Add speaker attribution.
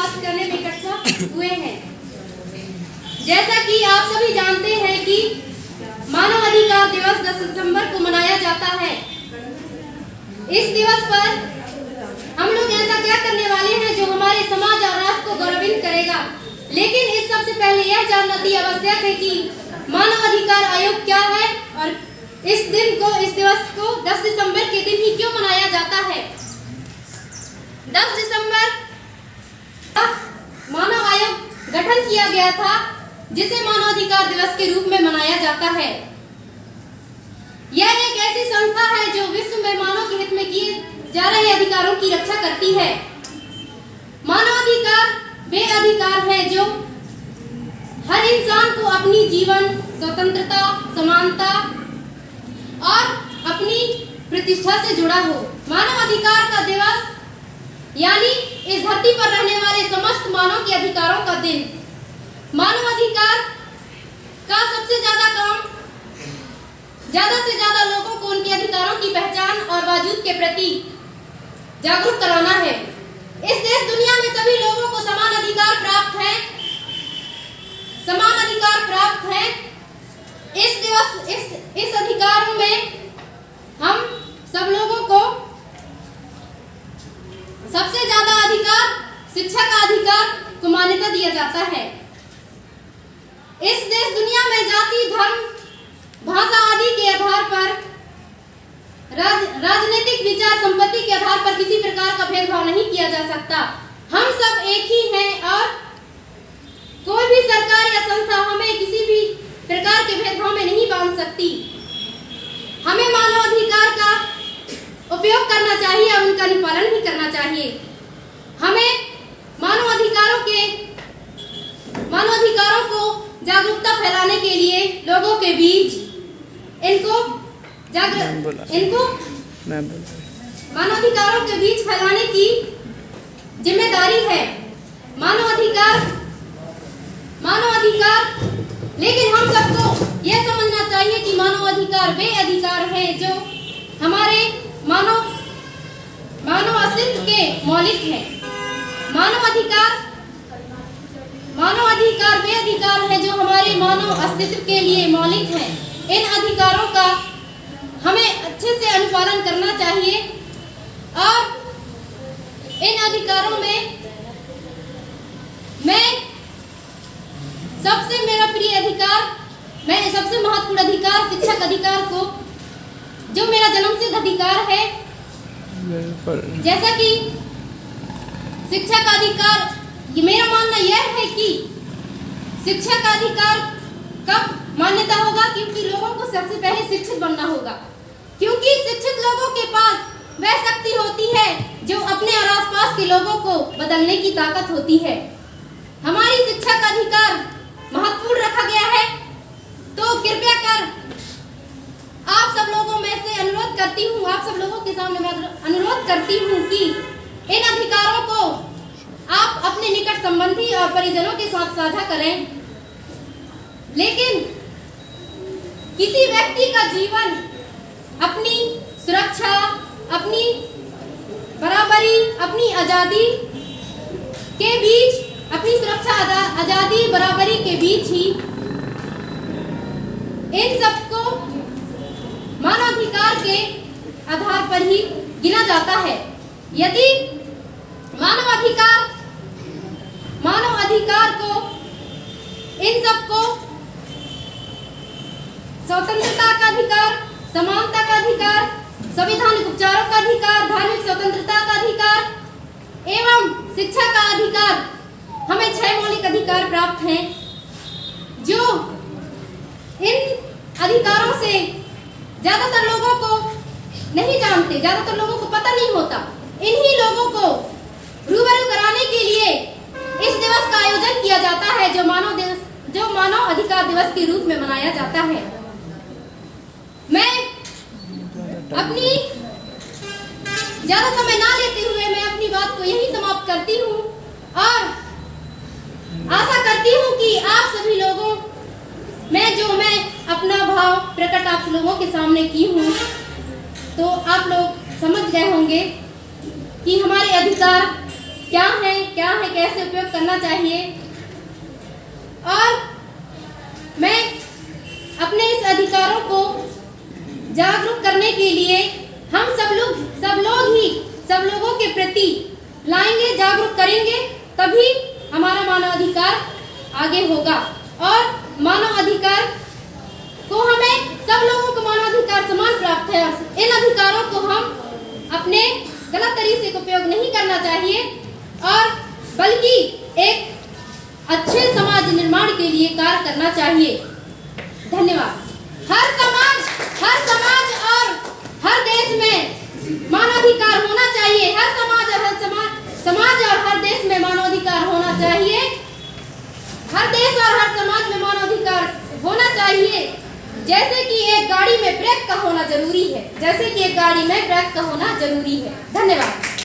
Speaker 1: बात करने में इकट्ठा हुए हैं। जैसा कि आप सभी जानते हैं कि मानव अधिकार दिवस 10 सितंबर को मनाया जाता है। इस दिवस पर हम लोग ऐसा क्या करने वाले हैं जो हमारे समाज और राष्ट्र को गौरवान्वित करेगा। लेकिन इस सबसे पहले यह जानना अति आवश्यक है कि मानव अधिकार आयोग क्या है और इस दिवस को 10 दिसंबर के दिन ही क्यों मनाया जाता है। 10 दिसंबर मानव आयोग गठन किया गया था, जिसे मानव अधिकार दिवस के रूप में मनाया जाता है। यह एक ऐसी संस्था है जो विश्व में मानव के हित में किए जा रहे अधिकारों की रक्षा करती है। मानव अधिकार वे अधिकार है जो हर इंसान को अपनी जीवन स्वतंत्रता, समानता और अपनी प्रतिष्ठा से जुड़ा हो। मानव अधिकार का दिवस यानी इस धरती पर रहने वाले समस्त मानव के अधिकारों का दिन। मानव अधिकार का सबसे ज्यादा काम ज्यादा से ज्यादा लोगों को उनके अधिकारों की पहचान और वजूद के प्रति जागरूक कराना है। इस देश दुनिया में सभी लोगों को समान अधिकार प्राप्त है। इस अधिकारों में हम सब लोगों को सबसे ज्यादा अधिकार शिक्षा का अधिकार को मान्यता दिया जाता है। इस देश दुनिया में जाति, धर्म, भाषा आदि के आधार पर राजनीतिक विचार, संपत्ति के आधार पर किसी प्रकार का भेदभाव नहीं किया जा सकता। हम सब एक ही हैं और कोई भी सरकार या संस्था हमें किसी भी प्रकार के भेदभाव में नहीं बांध सकती। हमें मानव अधिकार का उपयोग करना चाहिए और उनका निपालन भी करना चाहिए। हमें मानव अधिकारों को जागरूकता फैलाने के लिए लोगों के बीच इनको मानव अधिकारों के बीच फैलाने की जिम्मेदारी है। मानव अधिकार लेकिन हम सबको यह समझना चाहिए कि मानव अधिकार वे अधिकार हैं जो हमारे मानव अस्तित्व के मौलिक हैं। मानव अधिकार वे अधिकार हैं जो हमारे मानव अस्तित्व के लिए मौलिक हैं। इन अधिकारों का हमें अच्छे से अनुपालन करना चाहिए और इन अधिकारों में मैं सबसे महत्वपूर्ण अधिकार शिक्षा का अधिकार को, जो मेरा जन्मसिद्ध अधिकार है, जैसा कि शिक्षा का अधिकार, ये मेरा मानना यह है कि शिक्षा का अधिकार कब मान्यता होगा, क्योंकि लोगों को सबसे पहले शिक्षित बनना होगा। क्योंकि शिक्षित लोगों के पास वह शक्ति होती है जो अपने और आसपास के लोगों को बदलने की ताकत होती है। हमारी शिक्षा का अधिकार महत्वपूर्ण रखा गया है, तो कृपया कर आप सब लोगों में से अनुरोध करती हूँ, आप सब लोगों के सामने मैं अनुरोध करती हूँ कि इन अधिकारों को आप अपने निकट संबंधी और परिजनों के साथ साझा करें। लेकिन किसी व्यक्ति का जीवन अपनी सुरक्षा, अपनी बराबरी, अपनी आजादी के बीच, अपनी सुरक्षा, आजादी, बराबरी के बीच ही इन सबको मानवाधिकार के आधार पर ही गिना जाता है। यदि मानव अधिकार को, इन सबको स्वतंत्रता का अधिकार, समानता का अधिकार, संवैधानिक उपचारों का अधिकार, धार्मिक स्वतंत्रता का अधिकार एवं शिक्षा का अधिकार, हमें 6 मौलिक अधिकार प्राप्त हैं, जो इन अधिकारों से ज्यादातर लोगों को नहीं जानते, ज्यादातर लोगों को पता नहीं होता। इन्हीं लोगों को रूबरू कराने के लिए इस दिवस का आयोजन किया जाता है, जो मानव अधिकार दिवस के रूप में मनाया जाता है। मैं अपनी ज्यादा समय ना लेते हुए मैं अपनी बात को यही समाप्त करती हूँ और आशा करती हूँ कि आप सभी लोगों मैं अपना भाव प्रकट आप लोगों के सामने की हूँ, तो आप लोग समझ गए होंगे कि हमारे अधिकार क्या है, कैसे उपयोग करना चाहिए। और मैं अपने इस अधिकारों को जागरूक करने के लिए हम सब लोगों के प्रति लाएंगे, जागरूक करेंगे, तभी हमारा मानव अधिकार आगे होगा। और मानव अधिकार को हमें सब लोगों को मानव अधिकार समान प्राप्त है। इन अधिकारों को हम अपने गलत तरीके से उपयोग नहीं करना चाहिए और बल्कि एक अच्छे समाज निर्माण के लिए कार्य करना चाहिए। धन्यवाद। हर समाज और हर देश में मानवाधिकार होना चाहिए। हर समाज और हर देश में मानवाधिकार होना चाहिए। हर देश और हर समाज में मानवाधिकार होना चाहिए। जैसे कि एक गाड़ी में ब्रेक का होना जरूरी है, धन्यवाद।